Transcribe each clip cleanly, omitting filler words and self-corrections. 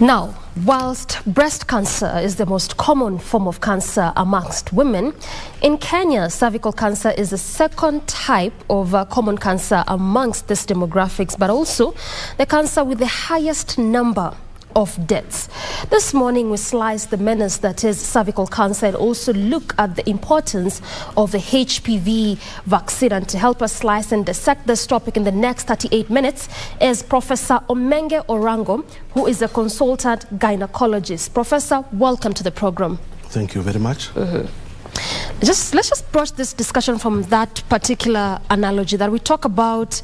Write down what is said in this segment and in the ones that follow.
Now, whilst breast cancer is the most common form of cancer amongst women, in Kenya, cervical cancer is the second type of common cancer amongst these demographics, but also the cancer with the highest number of deaths. This morning we slice the menace that is cervical cancer and also look at the importance of the HPV vaccine. And to help us slice and dissect this topic in the next 38 minutes is Professor Omenge Orango, who is a consultant gynecologist. Professor, welcome to the program. Thank you very much. Let's just broach this discussion from that particular analogy that we talk about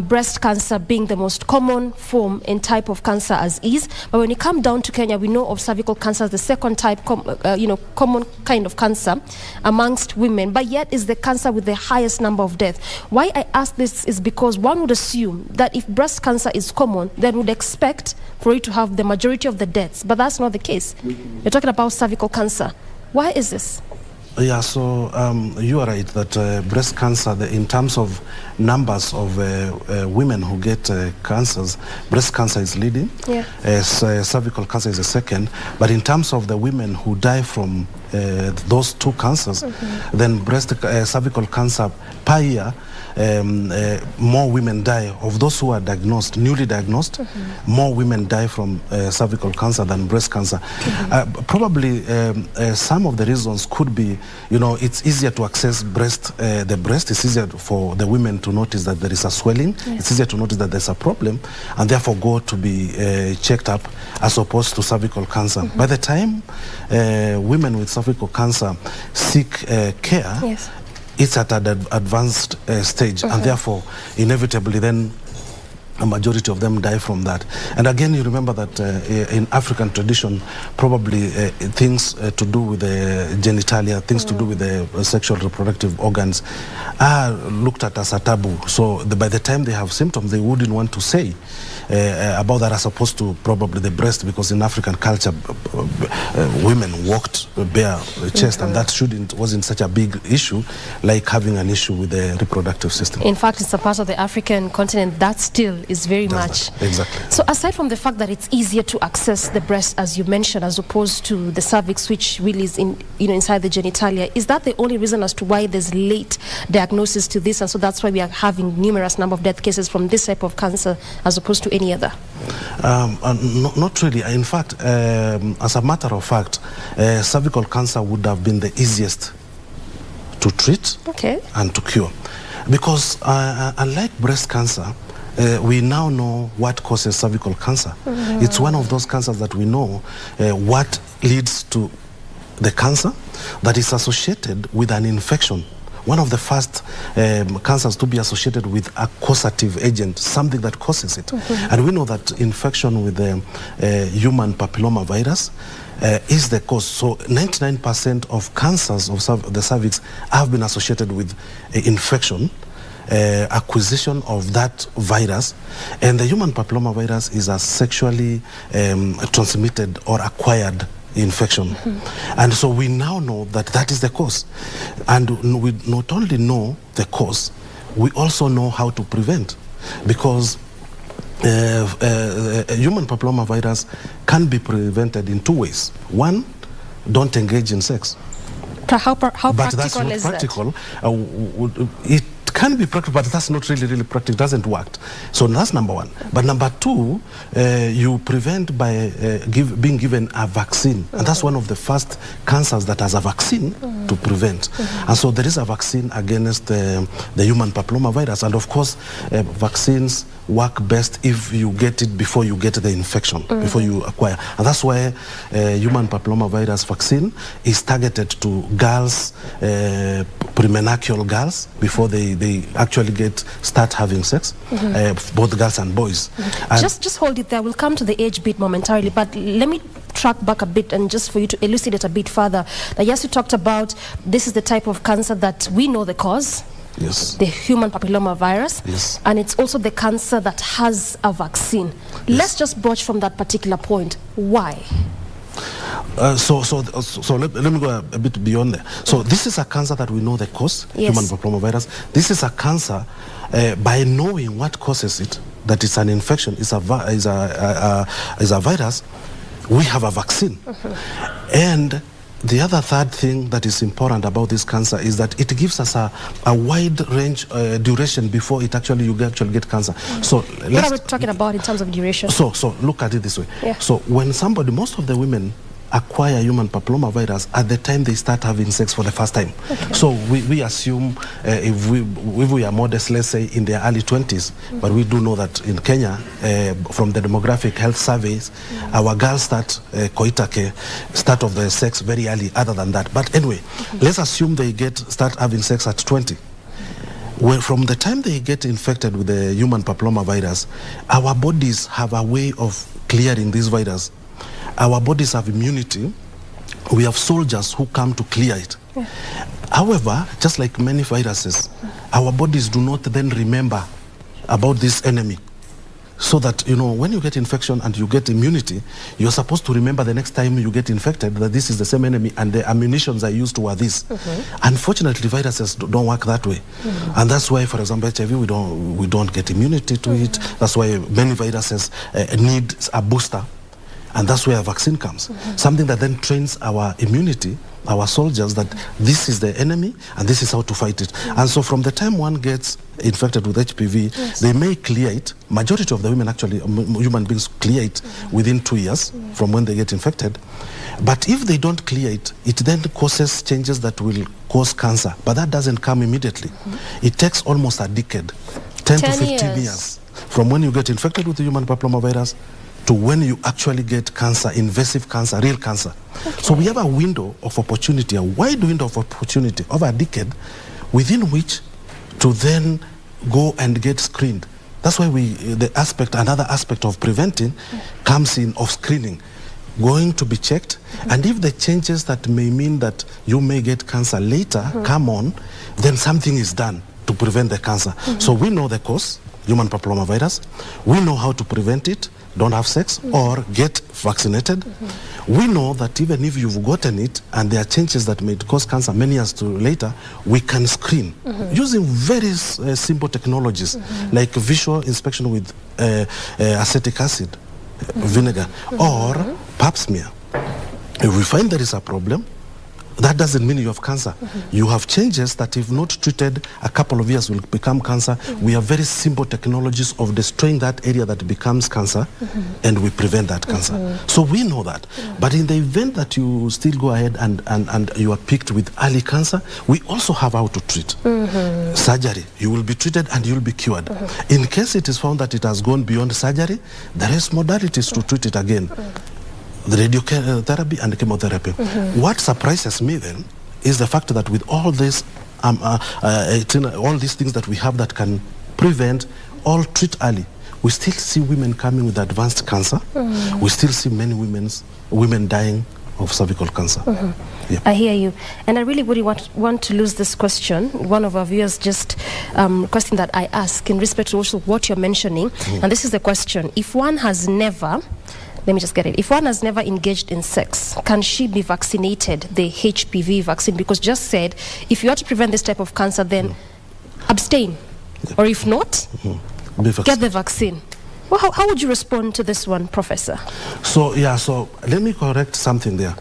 breast cancer being the most common form and type of cancer as is, but when you come down to Kenya, we know of cervical cancer as the second type, common kind of cancer amongst women, but yet is the cancer with the highest number of deaths. Why I ask this is because one would assume that if breast cancer is common, then would expect for it to have the majority of the deaths, but that's not the case. You're talking about cervical cancer. Why is this? Yeah, so you are right that breast cancer, in terms of numbers of women who get cancers, breast cancer is leading. Yeah. Cervical cancer is the second. But in terms of the women who die from those two cancers, then cervical cancer per year, more women die. Of those who are diagnosed, newly diagnosed, more women die from cervical cancer than breast cancer. Probably some of the reasons could be, it's easier to access the breast. It's easier for the women to notice that there is a swelling. Yes. It's easier to notice that there's a problem and therefore go to be checked up as opposed to cervical cancer. By the time women with cervical cancer seek care, yes, it's at an advanced stage, and therefore, inevitably, then a majority of them die from that. And again, you remember that in African tradition, probably things to do with the genitalia, things to do with the sexual reproductive organs are looked at as a taboo. So by the time they have symptoms, they wouldn't want to say about that, as opposed to probably the breast, because in African culture, women walked bare chest, and that wasn't such a big issue like having an issue with the reproductive system. In fact, it's a part of the African continent that still is very much. Exactly. So aside from the fact that it's easier to access the breast, as you mentioned, as opposed to the cervix, which really is inside the genitalia, is that the only reason as to why there's late diagnosis to this, and so that's why we are having numerous number of death cases from this type of cancer as opposed to any other? Not really. In fact, as a matter of fact, cervical cancer would have been the easiest to treat and to cure, because unlike breast cancer, we now know what causes cervical cancer. It's one of those cancers that we know what leads to the cancer that is associated with an infection. One of the first cancers to be associated with a causative agent, something that causes it. And we know that infection with the human papilloma virus is the cause. So 99% of cancers of the cervix have been associated with infection, acquisition of that virus. And the human papilloma virus is a sexually transmitted or acquired infection. And so we now know that that is the cause. And we not only know the cause, we also know how to prevent, because human papilloma virus can be prevented in two ways. One, don't engage in sex. How but practical that's not is practical. It can be practical, but that's not really practical. It doesn't work. So that's number one. But number two, you prevent by being given a vaccine. And that's one of the first cancers that has a vaccine to prevent. And so there is a vaccine against the human papilloma virus. And of course, vaccines work best if you get it before you get the infection, before you acquire. And that's why human papilloma virus vaccine is targeted to girls, premenstrual girls, before they actually start having sex, both girls and boys. And just hold it there. We'll come to the age bit momentarily, but let me track back a bit and just for you to elucidate a bit further. That yes, you talked about this is the type of cancer that we know the cause. Yes. The human papilloma virus. Yes. And it's also the cancer that has a vaccine. Yes. Let's just broach from that particular point. Why? So let me go a bit beyond there. So this is a cancer that we know the cause, human papilloma virus. This is a cancer by knowing what causes it, that it's an infection, is a virus. we have a vaccine. And the other third thing that is important about this cancer is that it gives us a wide range duration before it actually you actually get cancer. So what are we talking about in terms of duration? So look at it this way. So when somebody, most of the women acquire human papillomavirus at the time they start having sex for the first time. So we assume if we are modest, let's say in their early 20s, but we do know that in Kenya, from the demographic health surveys, our girls start start of the sex very early, other than that. But anyway, let's assume they start having sex at 20. Well, from the time they get infected with the human papillomavirus, our bodies have a way of clearing this virus. Our bodies have immunity. We have soldiers who come to clear it. However, just like many viruses, our bodies do not then remember about this enemy. So that, you know, when you get infection and you get immunity, you're supposed to remember the next time you get infected that this is the same enemy and the ammunitions I used were this. Unfortunately, viruses don't work that way. And that's why, for example, HIV, we don't get immunity to it. That's why many viruses need a booster. And that's where a vaccine comes. Something that then trains our immunity, our soldiers, that this is the enemy and this is how to fight it. And so from the time one gets infected with HPV, they may clear it. Majority of the women, actually, human beings, clear it within 2 years from when they get infected. But if they don't clear it, it then causes changes that will cause cancer. But that doesn't come immediately. It takes almost a decade, 10 to 15 years, from when you get infected with the human papillomavirus to when you actually get cancer, invasive cancer, real cancer. So we have a window of opportunity, a wide window of opportunity over a decade within which to then go and get screened. That's why another aspect of preventing comes in of screening, going to be checked, and if the changes that may mean that you may get cancer later come on, then something is done to prevent the cancer. So we know the cause, human papillomavirus, we know how to prevent it, don't have sex or get vaccinated. We know that even if you've gotten it and there are changes that may cause cancer many years later, we can screen using very simple technologies like visual inspection with acetic acid, vinegar, or pap smear. If we find there is a problem, that doesn't mean you have cancer. You have changes that if not treated, a couple of years will become cancer. We have very simple technologies of destroying that area that becomes cancer, and we prevent that cancer. So we know that. But in the event that you still go ahead and you are picked with early cancer, we also have how to treat. Surgery, you will be treated and you will be cured. In case it is found that it has gone beyond surgery, there is modalities to treat it again. The radiotherapy and chemotherapy. What surprises me then is the fact that with all this, all these things that we have that can prevent, all treat early, we still see women coming with advanced cancer. We still see many women dying of cervical cancer. I hear you, and I really wouldn't want to lose this question. One of our viewers just question that I ask in respect to also what you're mentioning, and this is the question: if one has never If one has never engaged in sex, can she be vaccinated, the HPV vaccine? Because just said, if you want to prevent this type of cancer, then abstain. Or if not, get the vaccine. Well, how would you respond to this one, Professor? So let me correct something there.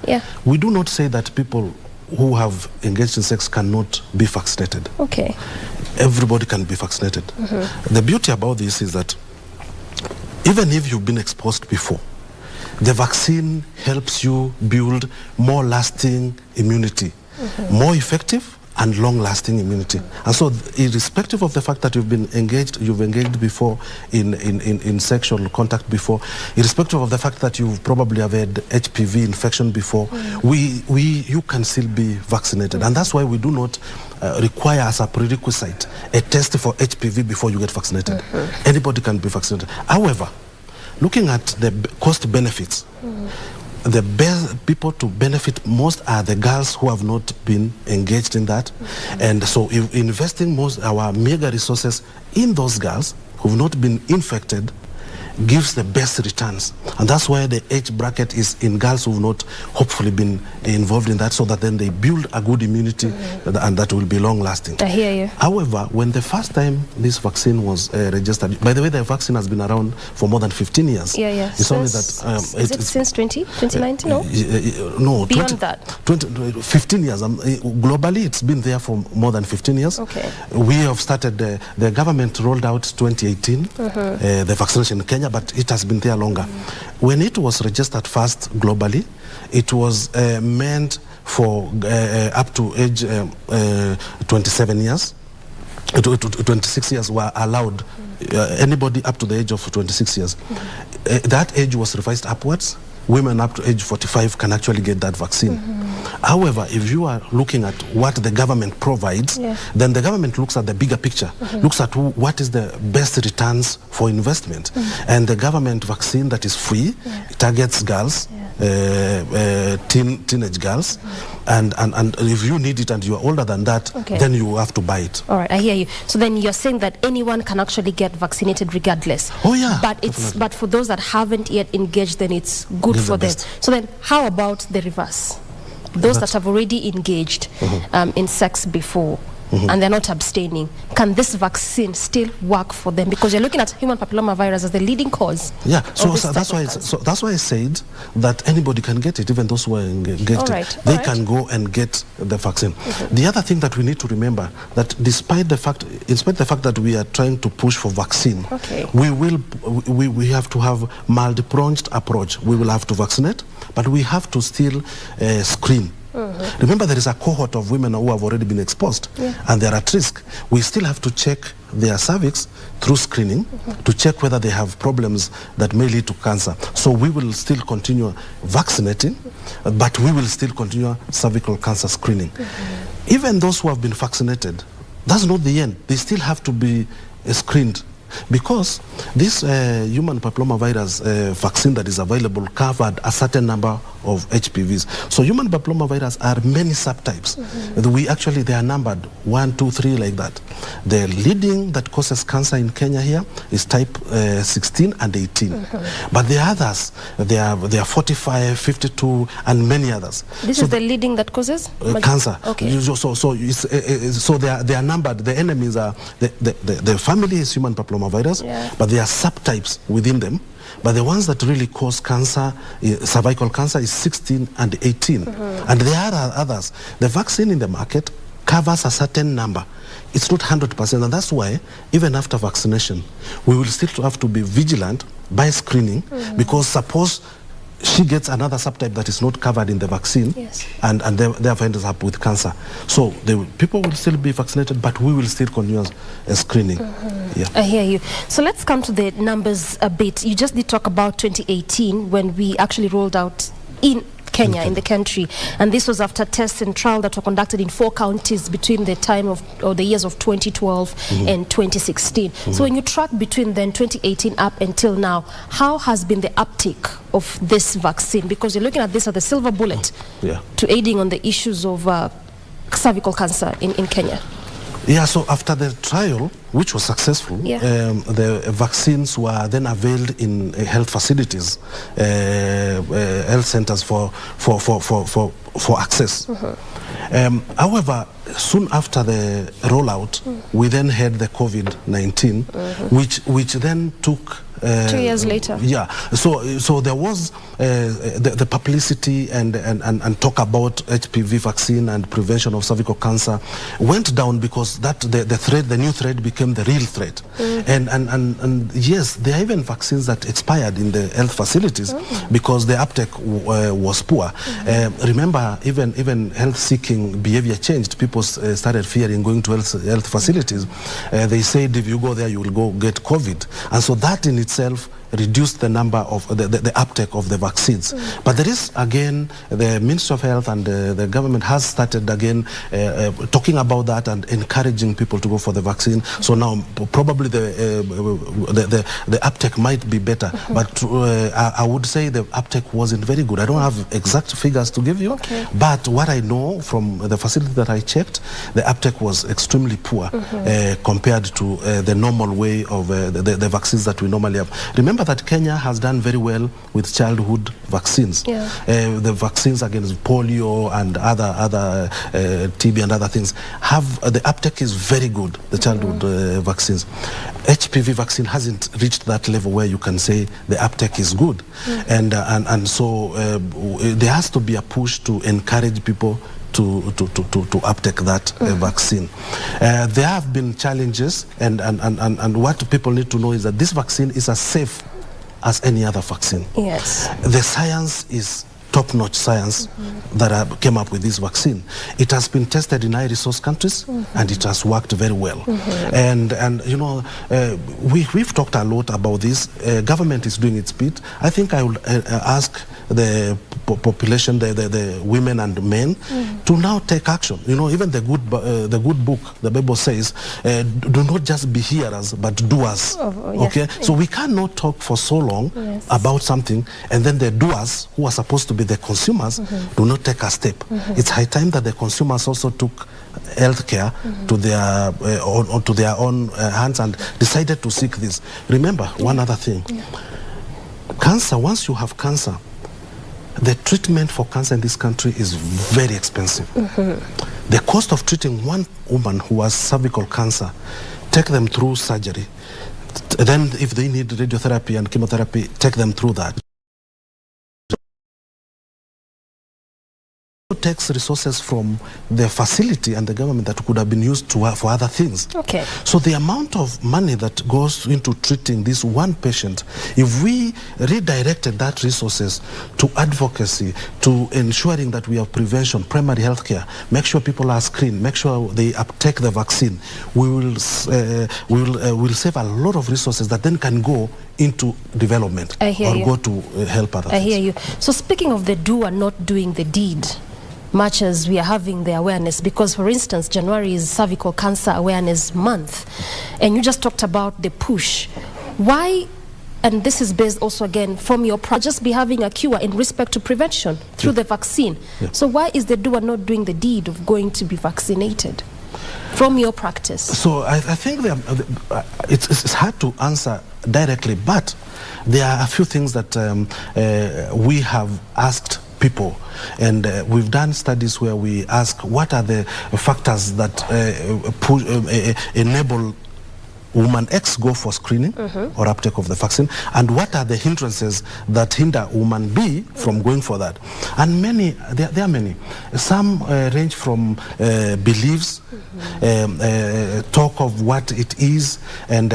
We do not say that people who have engaged in sex cannot be vaccinated. Okay. Everybody can be vaccinated. The beauty about this is that even if you've been exposed before, the vaccine helps you build more lasting immunity, more effective and long-lasting immunity. And so, irrespective of the fact that you've engaged before in sexual contact before, irrespective of the fact that you've probably have had HPV infection before, you can still be vaccinated. And that's why we do not require as a prerequisite a test for HPV before you get vaccinated. Anybody can be vaccinated. However, looking at the cost benefits, the best people to benefit most are the girls who have not been engaged in that. And so investing most our mega resources in those girls who have not been infected gives the best returns. And that's why the age bracket is in girls who have not hopefully been involved in that, so that then they build a good immunity and that will be long-lasting. I hear you. However, when the first time this vaccine was registered, by the way, the vaccine has been around for more than 15 years. Yeah. It's only that... is it since 2019? No, beyond that? 15 years. Globally, it's been there for more than 15 years. Okay. We have started, the government rolled out 2018, the vaccination in Kenya, but it has been there longer. When it was registered first globally, it was meant for up to age 27 years. 26 years were allowed, anybody up to the age of 26 years. That age was revised upwards. Women up to age 45 can actually get that vaccine. However, if you are looking at what the government provides, then the government looks at the bigger picture, looks at what is the best returns for investment. And the government vaccine that is free targets girls, teenage girls, and if you need it and you are older than that, then you have to buy it. All right, I hear you. So then you're saying that anyone can actually get vaccinated regardless. Oh yeah. But for those that haven't yet engaged, then it's good for them. So then how about the reverse? Those that have already engaged in sex before, and they're not abstaining, can this vaccine still work for them? Because you're looking at human papillomavirus as the leading cause. Yeah, so that's why I said that anybody can get it, even those who are engaged. They can go and get the vaccine. The other thing that we need to remember, that despite the fact that we are trying to push for vaccine, we have to have multi-pronged approach. We will have to vaccinate, but we have to still screen. Remember, there is a cohort of women who have already been exposed and they're at risk. We still have to check their cervix through screening to check whether they have problems that may lead to cancer. So we will still continue vaccinating, but we will still continue cervical cancer screening. Even those who have been vaccinated, that's not the end. They still have to be screened, because this human papillomavirus vaccine that is available covered a certain number of HPVs. So human papillomavirus are many subtypes. They are numbered 1, 2, 3 like that. The leading that causes cancer in Kenya here is type 16 and 18. But the others, they are 45, 52, and many others. This is the leading that causes cancer. So they are numbered. The enemies are the family is human papillomavirus, but there are subtypes within them. But the ones that really cause cancer, cervical cancer, is 16 and 18. And there are others. The vaccine in the market covers a certain number. It's not 100%, and that's why even after vaccination, we will still have to be vigilant by screening, because suppose she gets another subtype that is not covered in the vaccine, and therefore ends up with cancer. So people will still be vaccinated, but we will still continue screening. I hear you. So let's come to the numbers a bit. You just did talk about 2018, when we actually rolled out in Kenya, in the country, and this was after tests and trials that were conducted in 4 counties between the time of, or the years of 2012 and 2016. So when you track between then 2018 up until now, how has been the uptake of this vaccine? Because you're looking at this as the silver bullet to aiding on the issues of cervical cancer in Kenya. Yeah, so after the trial, which was successful, the vaccines were then availed in health facilities, health centers for access. However, soon after the rollout, we then had the COVID-19, which then took 2 years later. Yeah, so there was the publicity and talk about HPV vaccine and prevention of cervical cancer went down, because the new threat became the real threat. And yes, there are even vaccines that expired in the health facilities because the uptake was poor. Remember, even health-seeking behavior changed. People started fearing going to health facilities. They said if you go there, you will go get COVID, and so that in itself reduced the number of the uptake of the vaccines. But there is, again, the Ministry of Health and the government has started again talking about that and encouraging people to go for the vaccine. So now probably the uptake might be better, but I would say the uptake wasn't very good. I don't have exact figures to give you, but what I know from the facility that I checked, the uptake was extremely poor compared to the normal way of the vaccines that we normally have. Remember, remember that Kenya has done very well with childhood vaccines. Yeah. The vaccines against polio and other TB and other things the uptake is very good. The childhood vaccines. HPV vaccine hasn't reached that level where you can say the uptake is good, and so there has to be a push to encourage people to uptake that vaccine. There have been challenges, and what people need to know is that this vaccine is as safe as any other vaccine. Yes. The science is top-notch science that came up with this vaccine. It has been tested in high-resource countries, and it has worked very well. And you know, we've talked a lot about this. Government is doing its bit. I think I would ask the population, the women and men, to now take action. You know, even the good book, the Bible says, do not just be hearers, but doers. Okay? So we cannot talk for so long about something, and then the doers, who are supposed to be the consumers, do not take a step. It's high time that the consumers also took healthcare to their own hands and decided to seek this. Remember one other thing. Cancer, once you have cancer, the treatment for cancer in this country is very expensive. The cost of treating one woman who has cervical cancer, take them through surgery, then if they need radiotherapy and chemotherapy, take them through that. Takes resources from the facility and the government that could have been used for other things. Okay. So the amount of money that goes into treating this one patient, if we redirected that resources to advocacy, to ensuring that we have prevention, primary health care, make sure people are screened, make sure they uptake the vaccine, we will save a lot of resources that then can go into development go to help others. I hear you. So speaking of the doer not doing the deed, much as we are having the awareness, because for instance January is Cervical Cancer Awareness Month, and you just talked about the push. Why, and this is based also again from your just be having a cure in respect to prevention through the vaccine. So why is the doer not doing the deed of going to be vaccinated from your practice? So I think it's hard to answer directly, but there are a few things that we have asked people, and we've done studies where we ask what are the factors that enable woman X go for screening or uptake of the vaccine, and what are the hindrances that hinder woman B from going for that. And many, there are many. Some range from beliefs, talk of what it is, and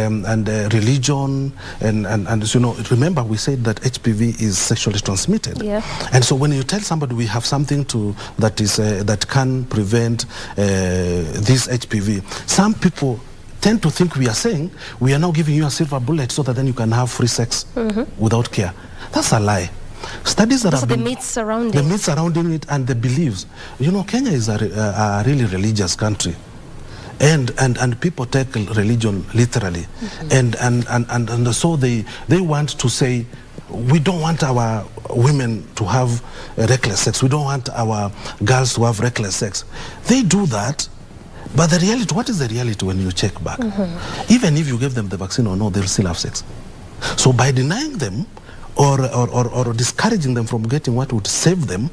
religion, and you know, remember we said that HPV is sexually transmitted. And so when you tell somebody we have something that can prevent this HPV, some people tend to think we are saying we are now giving you a silver bullet so that then you can have free sex without care. That's a lie. Studies that have been, the myths surrounding it and the beliefs. You know, Kenya is a really religious country, and people take religion literally, and so they want to say, we don't want our women to have reckless sex. We don't want our girls to have reckless sex. They do that. But the reality, what is the reality when you check back? Even if you give them the vaccine or no, they'll still have sex. So by denying them or discouraging them from getting what would save them,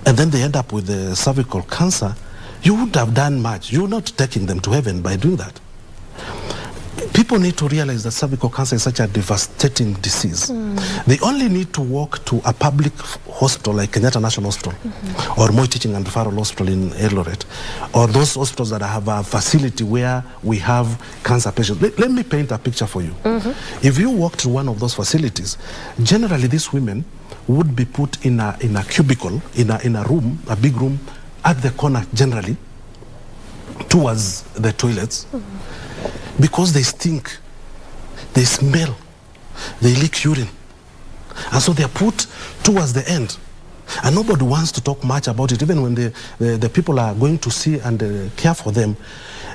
and then they end up with the cervical cancer, you wouldn't have done much. You're not taking them to heaven by doing that. People need to realize that cervical cancer is such a devastating disease. They only need to walk to a public hospital like Kenyatta National Hospital or Moi Teaching and Referral Hospital in Eldoret, or those hospitals that have a facility where we have cancer patients. Let me paint a picture for you. If you walk to one of those facilities, generally these women would be put in a cubicle, in a room, a big room, at the corner generally, towards the toilets. Because they stink, they smell, they leak urine. And so they're put towards the end. And nobody wants to talk much about it. Even when the people are going to see and care for them,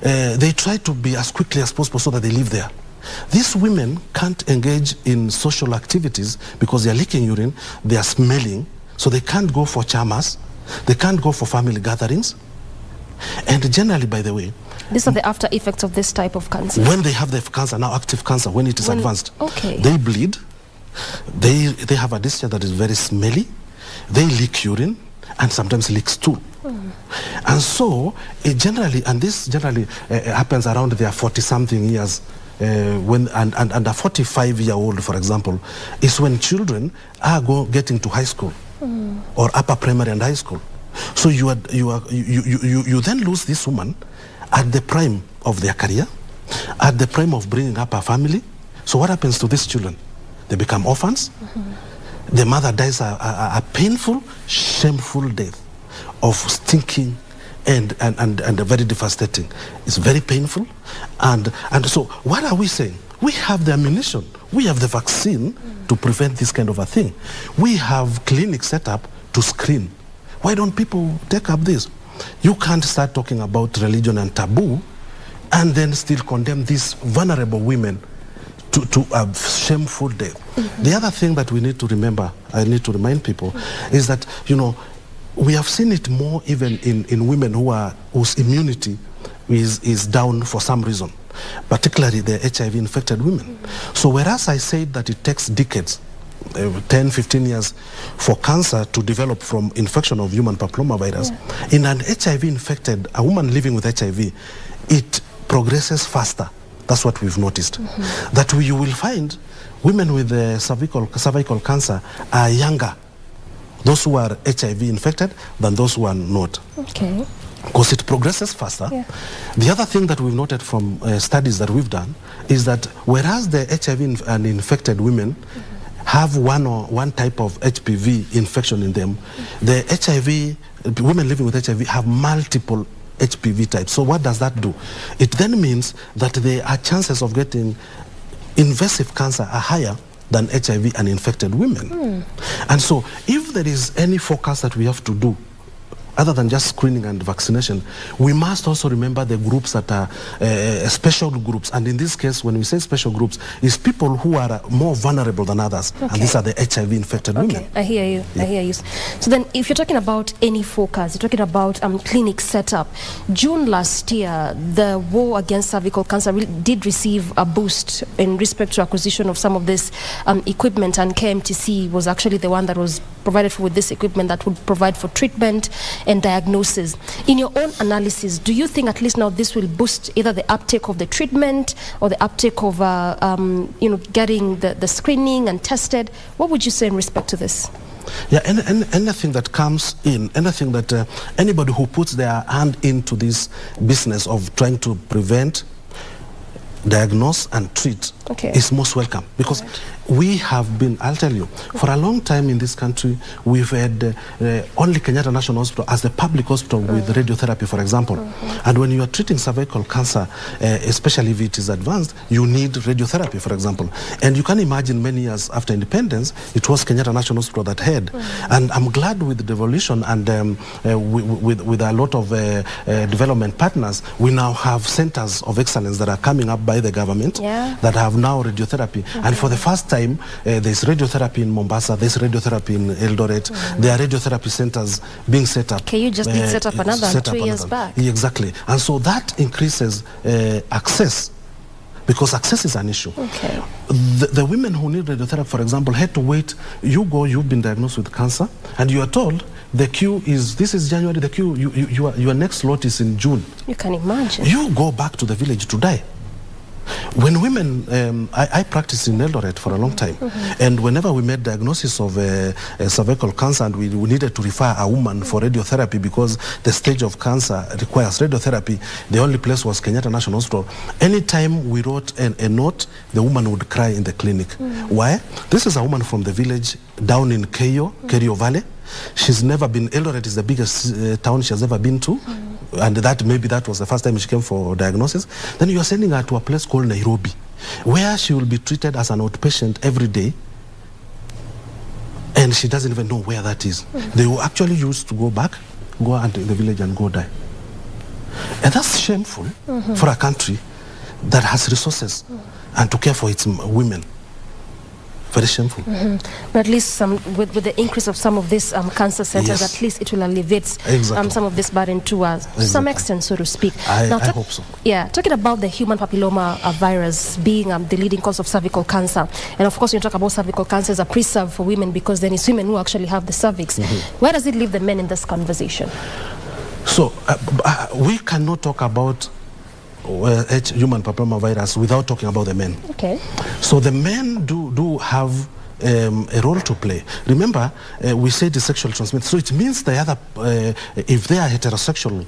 they try to be as quickly as possible so that they live there. These women can't engage in social activities because they're leaking urine, they are smelling, so they can't go for chamas, they can't go for family gatherings. And generally, by the way, These are the after effects of this type of cancer. When they have the cancer, now active cancer, when it is advanced, okay, they bleed, they have a discharge that is very smelly, they leak urine, and sometimes leak stool. And so, this generally happens around their 40-something years. And a 45-year-old, for example, is when children are getting to high school or upper primary and high school. So you then lose this woman at the prime of their career, at the prime of bringing up a family. So what happens to these children? They become orphans. The mother dies a painful, shameful death of stinking and very devastating. It's very painful. And so what are we saying? We have the ammunition. We have the vaccine to prevent this kind of a thing. We have clinics set up to screen. Why don't people take up this? You can't start talking about religion and taboo and then still condemn these vulnerable women to a shameful death. The other thing that we need to remember, I need to remind people, is that, you know, we have seen it more even in women whose immunity is down for some reason, particularly the HIV-infected women. So whereas I said that it takes decades, 10, 15 years for cancer to develop from infection of human papillomavirus, in an HIV-infected, a woman living with HIV, it progresses faster. That's what we've noticed. That you will find women with cervical cancer are younger, those who are HIV infected, than those who are not. Okay. Because it progresses faster. The other thing that we've noted from studies that we've done is that whereas the HIV and infected women have one type of HPV infection in them, the women living with HIV have multiple HPV types. So what does that do? It then means that their chances of getting invasive cancer are higher than HIV and infected women. And so if there is any focus that we have to do, other than just screening and vaccination, we must also remember the groups that are special groups. And in this case, when we say special groups, it's people who are more vulnerable than others. And these are the HIV-infected women. I hear you. I hear you. So then, if you're talking about any focus, you're talking about clinic setup. June last year, the war against cervical cancer did receive a boost in respect to acquisition of some of this equipment, and KMTC was actually the one that was provided for with this equipment that would provide for treatment and diagnosis. In your own analysis, do you think at least now this will boost either the uptake of the treatment or the uptake of getting the screening and tested? What would you say in respect to this? Yeah, anything that comes in, anything that anybody who puts their hand into this business of trying to prevent, diagnose and treat is most welcome, because we have been, I'll tell you, for a long time in this country, we've had only Kenyatta National Hospital as the public hospital with radiotherapy, for example. And when you are treating cervical cancer, especially if it is advanced, you need radiotherapy, for example. And you can imagine many years after independence, it was Kenyatta National Hospital that had. And I'm glad with the devolution and with a lot of development partners, we now have centers of excellence that are coming up by the government that have now radiotherapy. And for the first time, there's radiotherapy in Mombasa, there's radiotherapy in Eldoret, there are radiotherapy centers being set up. You just did set up another 2 years back. Exactly. And so that increases access, because access is an issue. The women who need radiotherapy, for example, had to wait. You've been diagnosed with cancer, and you are told the queue is, this is January, the queue, your next lot is in June. You can imagine. You go back to the village to die. When women, I practiced in Eldoret for a long time, and whenever we made diagnosis of cervical cancer and we needed to refer a woman for radiotherapy because the stage of cancer requires radiotherapy, the only place was Kenyatta National Hospital. Anytime we wrote a note, the woman would cry in the clinic. Why? This is a woman from the village down in Kerio Valley. She's never been, Eldoret is the biggest town she has ever been to. And maybe that was the first time she came for diagnosis. Then you are sending her to a place called Nairobi, where she will be treated as an outpatient every day, and she doesn't even know where that is. They will actually use to go into the village and go die. And that's shameful for a country that has resources and to care for its women. very shameful. But at least with the increase of some of these cancer centers, at least it will alleviate some of this burden to some extent, so to speak. I hope so. Yeah, talking about the human papilloma virus being the leading cause of cervical cancer, and of course, when you talk about cervical cancer as a preserve for women, because then it's women who actually have the cervix. Where does it leave the men in this conversation? So we cannot talk about human papilloma virus without talking about the men. Okay. So the men do have a role to play. Remember, we said the sexual transmitted. So it means the other, if they are heterosexual,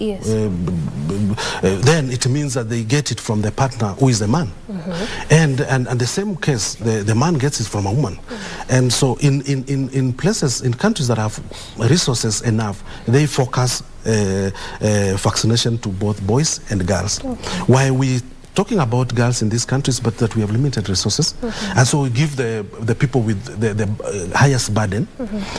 then it means that they get it from the partner who is the man. And the same case, the man gets it from a woman. And so in places, in countries that have resources enough, they focus vaccination to both boys and girls. Why we talking about girls in these countries, but that we have limited resources, and so we give the people with the highest burden,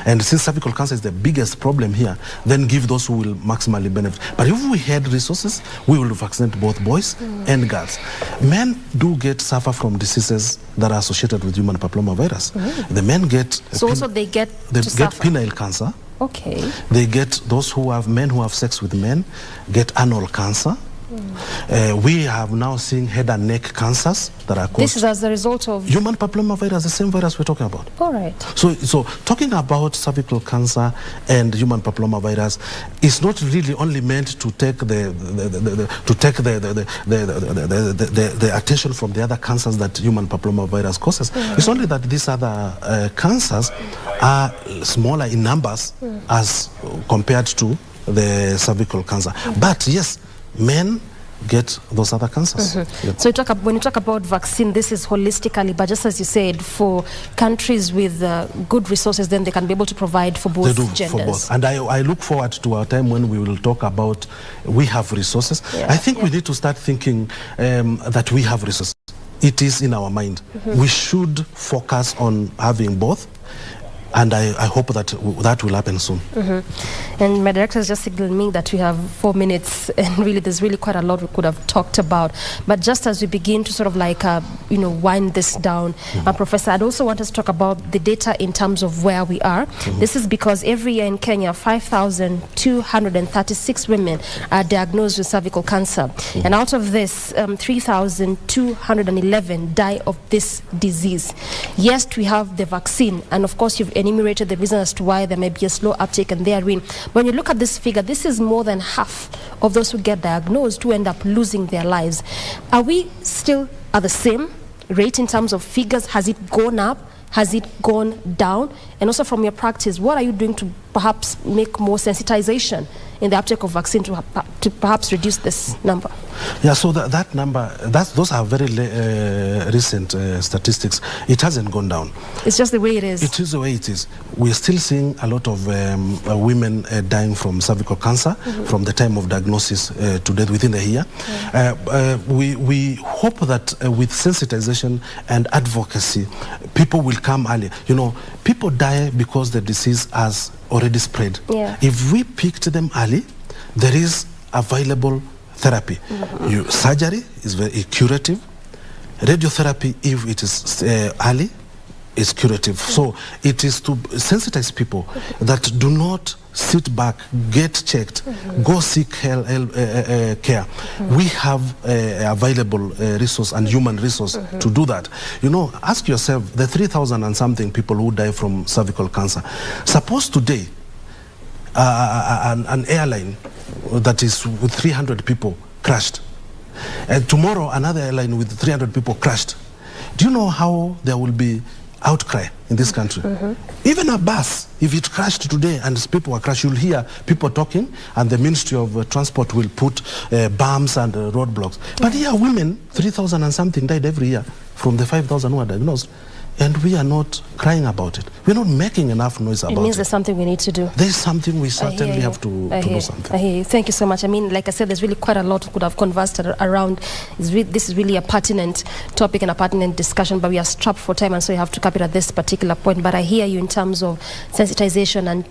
and since cervical cancer is the biggest problem here, then give those who will maximally benefit. But if we had resources, we will vaccinate both boys and girls. Men do suffer from diseases that are associated with human papilloma virus. The men get also they get penile cancer. Okay. They get men who have sex with men get anal cancer. We have now seen head and neck cancers that are caused. This is as a result of human papilloma virus, the same virus we're talking about. All right. So talking about cervical cancer and human papilloma virus is not really only meant to take the attention from the other cancers that human papilloma virus causes. It's only that these other cancers are smaller in numbers as compared to the cervical cancer. But yes, men get those other cancers. So when you talk about vaccine, this is holistically, but just as you said, for countries with good resources, then they can be able to provide for both genders. For both. And I look forward to a time when we will talk about we have resources. I think we need to start thinking that we have resources. It is in our mind. We should focus on having both. And I hope that that will happen soon. And my director has just signaled me that we have 4 minutes, and really there's really quite a lot we could have talked about. But just as we begin to sort of like, wind this down, Professor, I'd also want us to talk about the data in terms of where we are. This is because every year in Kenya, 5,236 women are diagnosed with cervical cancer. And out of this, 3,211 die of this disease. Yes, we have the vaccine, and of course you've enumerated the reason as to why there may be a slow uptake and therein. When you look at this figure, this is more than half of those who get diagnosed who end up losing their lives. Are we still at the same rate in terms of figures? Has it gone up? Has it gone down? And also from your practice, what are you doing to perhaps make more sensitization in the uptake of vaccine to perhaps reduce this number? Yeah, so that number, those are very recent statistics. It hasn't gone down. It's just the way it is. It is the way it is. We're still seeing a lot of women dying from cervical cancer from the time of diagnosis to death within a year. We hope that with sensitization and advocacy, people will come early. People die because the disease has already spread. If we picked them early, there is available therapy. Surgery is very curative. Radiotherapy, if it is early, is curative. So it is to sensitize people that do not sit back, get checked, go seek care. We have available resource and human resource to do that. Ask yourself, the 3,000 and something people who die from cervical cancer. Suppose today, an airline that is with 300 people crashed, and tomorrow another airline with 300 people crashed. Do you know how there will be outcry in this country? Even a bus, if it crashed today and people are crashed, you'll hear people talking, and the Ministry of Transport will put bumps and roadblocks. But here, women, 3,000 and something died every year from the 5,000 who are diagnosed. And we are not crying about it. We're not making enough noise about it. It means there's something we need to do. There's something we certainly have to do something. I hear you. Thank you so much. I mean, like I said, there's really quite a lot we could have conversed around. This is really a pertinent topic and a pertinent discussion, but we are strapped for time, and so you have to cap it at this particular point. But I hear you in terms of sensitization and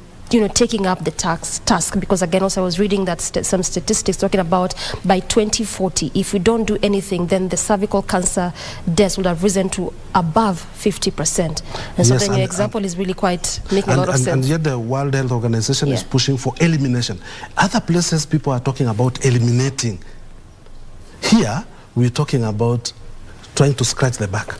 taking up the task, because again, also I was reading that some statistics talking about by 2040, if we don't do anything, then the cervical cancer deaths would have risen to above 50%. And so then your example is really quite making a lot of sense. And yet the World Health Organization is pushing for elimination. Other places people are talking about eliminating. Here we're talking about trying to scratch the back.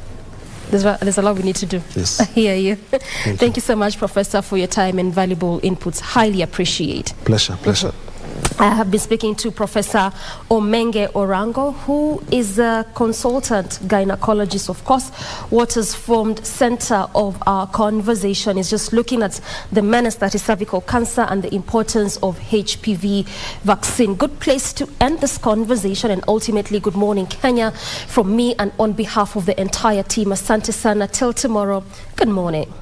There's a lot we need to do. Yes. I hear you. Thank you so much, Professor, for your time and valuable inputs. Highly appreciate. Pleasure. I have been speaking to Professor Omenge Orango, who is a consultant gynecologist. Of course, what has formed center of our conversation is just looking at the menace that is cervical cancer and the importance of HPV vaccine. Good place to end this conversation, and ultimately, good morning, Kenya, from me and on behalf of the entire team. Asante sana. Till tomorrow, good morning.